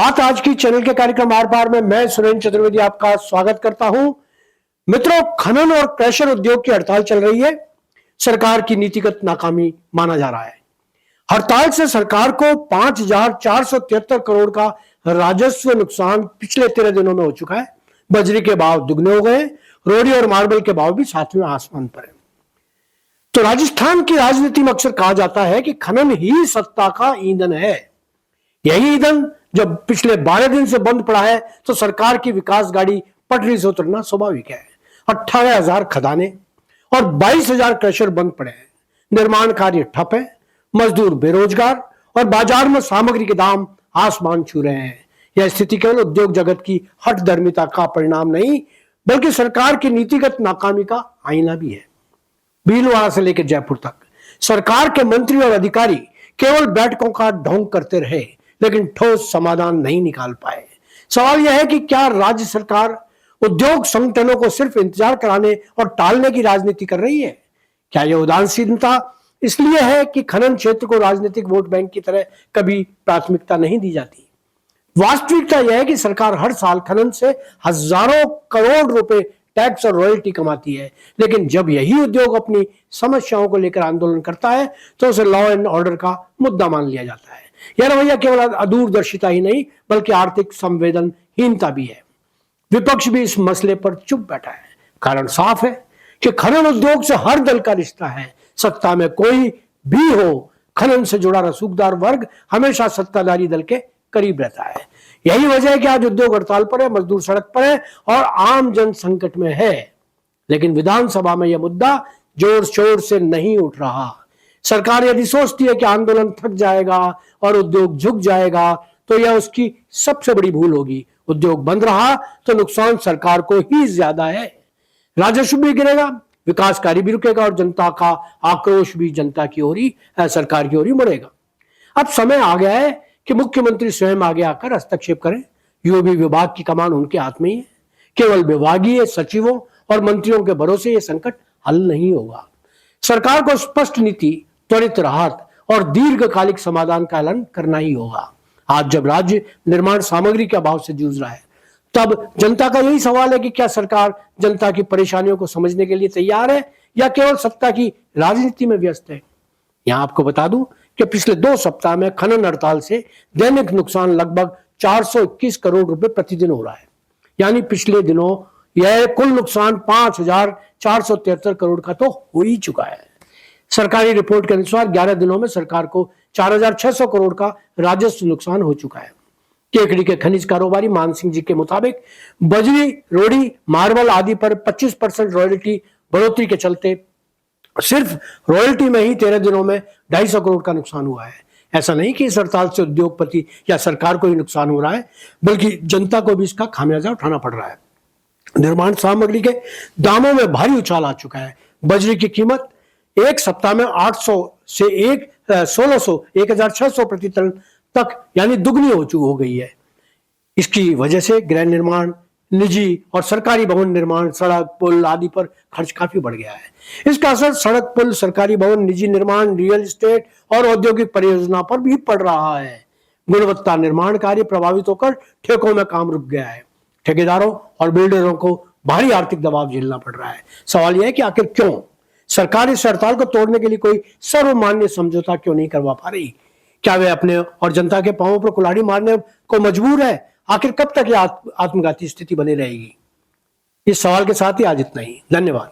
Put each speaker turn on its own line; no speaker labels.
बात आज की चैनल के कार्यक्रम आर पार में मैं सुरेंद्र चतुर्वेदी आपका स्वागत करता हूं। मित्रों, खनन और क्रशर उद्योग की हड़ताल चल रही है। सरकार की नीतिगत नाकामी माना जा रहा है। हड़ताल से सरकार को 5,473 करोड़ का राजस्व नुकसान पिछले 13 दिनों में हो चुका है। बजरी के भाव दुगने हो गए, रोड़ी और मार्बल के भाव भी सातवें आसमान पर है। तो राजस्थान की राजनीति में अक्सर कहा जाता है कि खनन ही सत्ता का ईंधन है। यही ईंधन जब पिछले 12 दिन से बंद पड़ा है तो सरकार की विकास गाड़ी पटरी से उतरना स्वाभाविक है। 18,000 खदानें और 22,000 क्रशर बंद पड़े हैं। निर्माण कार्य ठप है, मजदूर बेरोजगार और बाजार में सामग्री के दाम आसमान छू रहे हैं। यह स्थिति केवल उद्योग जगत की हठधर्मिता का परिणाम नहीं बल्कि सरकार की नीतिगत नाकामी का आईना भी है। भीलवाड़ा से लेकर जयपुर तक सरकार के मंत्री और अधिकारी केवल बैठकों का ढोंग करते रहे लेकिन ठोस समाधान नहीं निकाल पाए। सवाल यह है कि क्या राज्य सरकार उद्योग संगठनों को सिर्फ इंतजार कराने और टालने की राजनीति कर रही है? क्या यह उदासीनता इसलिए है कि खनन क्षेत्र को राजनीतिक वोट बैंक की तरह कभी प्राथमिकता नहीं दी जाती? वास्तविकता यह है कि सरकार हर साल खनन से हजारों करोड़ रुपए टैक्स और रॉयल्टी कमाती है, लेकिन जब यही उद्योग अपनी समस्याओं को लेकर आंदोलन करता है तो उसे लॉ एंड ऑर्डर का मुद्दा मान लिया जाता है। यह रवैया केवल अदूरदर्शिता ही नहीं बल्कि आर्थिक संवेदनहीनता भी है। विपक्ष भी इस मसले पर चुप बैठा है। कारण साफ है कि खनन उद्योग से हर दल का रिश्ता है। सत्ता में कोई भी हो, खनन से जुड़ा रसूखदार वर्ग हमेशा सत्ताधारी दल के करीब रहता है। यही वजह है कि आज उद्योग हड़ताल पर है, मजदूर सड़क पर है और आम जन संकट में है। लेकिन विधानसभा में यह मुद्दा जोर शोर से नहीं उठ रहा। सरकार यदि सोचती है कि आंदोलन थक जाएगा और उद्योग झुक जाएगा तो यह उसकी सबसे बड़ी भूल होगी। उद्योग बंद रहा तो नुकसान सरकार को ही ज्यादा है। राजस्व भी गिरेगा, विकास कार्य भी रुकेगा और जनता का आक्रोश भी जनता की ओर ही, सरकार की ओर ही मुड़ेगा। अब समय आ गया है कि मुख्यमंत्री स्वयं आगे आकर हस्तक्षेप करें। यूओबी विभाग की कमान उनके हाथ में ही है। केवल विभागीय सचिवों और मंत्रियों के भरोसे यह संकट हल नहीं होगा। सरकार को स्पष्ट नीति, त्वरित राहत और दीर्घकालिक समाधान का ऐलान करना ही होगा। आज जब राज्य निर्माण सामग्री के अभाव से जूझ रहा है तब जनता का यही सवाल है कि क्या सरकार जनता की परेशानियों को समझने के लिए तैयार है या केवल सत्ता की राजनीति में व्यस्त है। यहां आपको बता दूं कि पिछले 2 सप्ताह में खनन हड़ताल से दैनिक नुकसान लगभग 421 करोड़ रुपए प्रतिदिन हो रहा है। यानी पिछले दिनों यह कुल नुकसान 5,473 करोड़ का तो हो ही चुका है। सरकारी रिपोर्ट के अनुसार 11 दिनों में सरकार को 4,600 करोड़ का राजस्व नुकसान हो चुका है। केकड़ी के खनिज कारोबारी मान सिंह जी के मुताबिक बजरी, रोड़ी, मार्बल आदि पर 25% रॉयल्टी बढ़ोतरी के चलते सिर्फ रॉयल्टी में ही 13 दिनों में 250 करोड़ का नुकसान हुआ है। ऐसा नहीं कि इस हड़ताल से उद्योगपति या सरकार को ही नुकसान हो रहा है बल्कि जनता को भी इसका खामियाजा उठाना पड़ रहा है। निर्माण सामग्री के दामों में भारी उछाल आ चुका है। बजरी की कीमत एक सप्ताह में 800 से 1,600 प्रति टन तक यानी दुगनी हो गई है। इसकी वजह से गृह निर्माण, निजी और सरकारी भवन निर्माण, सड़क, पुल आदि पर खर्च काफी बढ़ गया है। इसका असर सड़क, पुल, सरकारी भवन, निजी निर्माण, रियल एस्टेट और औद्योगिक परियोजना पर भी पड़ रहा है। गुणवत्ता निर्माण कार्य प्रभावित होकर ठेकों में काम रुक गया है। ठेकेदारों और बिल्डरों को भारी आर्थिक दबाव झेलना पड़ रहा है। सवाल यह है कि आखिर क्यों सरकार इस हड़ताल को तोड़ने के लिए कोई सर्वमान्य समझौता क्यों नहीं करवा पा रही? क्या वे अपने और जनता के पांवों पर कुल्हाड़ी मारने को मजबूर है? आखिर कब तक यह आत्मघाती स्थिति बनी रहेगी? इस सवाल के साथ ही आज इतना ही। धन्यवाद।